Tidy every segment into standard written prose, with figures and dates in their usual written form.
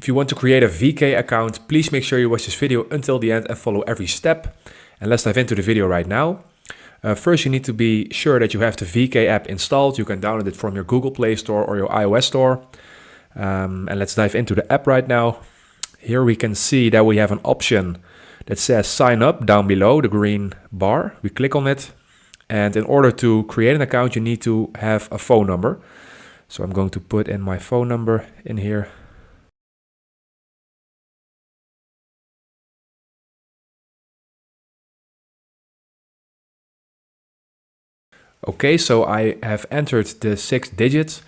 If you want to create a VK account, please make sure you watch this video until the end and follow every step. And let's dive into the video right now. First, you need to be sure that you have the VK app installed. You can download it from your Google Play Store or your iOS store. And let's dive into the app right now. Here we can see that we have an option that says sign up down below, the green bar. We click on it. And in order to create an account, you need to have a phone number. So I'm going to put in my phone number in here. Okay, so I have entered the 6 digits,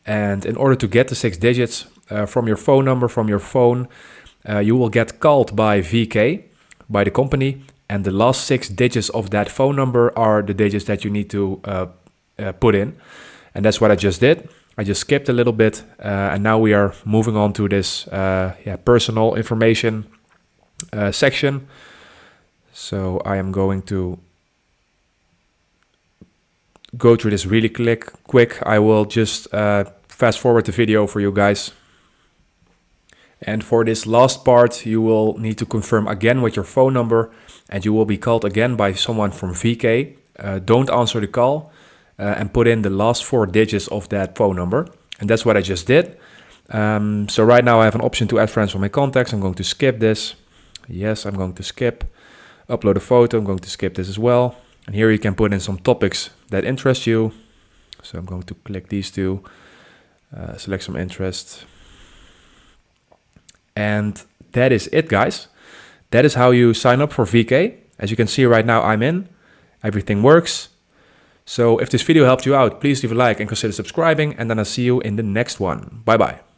and in order to get the 6 digits from your phone number, from your phone, you will get called by VK, by the company, and the last 6 digits of that phone number are the digits that you need to put in. And that's what I just did. I just skipped a little bit, and now we are moving on to this personal information section. So I am going to go through this really quick. I will just fast forward the video for you guys. And for this last part, you will need to confirm again with your phone number, and you will be called again by someone from VK. Don't answer the call and put in the last 4 digits of that phone number. And that's what I just did. So right now I have an option to add friends from my contacts. I'm going to skip this. Yes, I'm going to skip. Upload a photo. I'm going to skip this as well. And here you can put in some topics that interest you. So I'm going to click these two, select some interest. And that is it, guys. That is how you sign up for VK. As you can see right now, I'm in. Everything works. So if this video helped you out, please leave a like and consider subscribing. And then I'll see you in the next one. Bye-bye.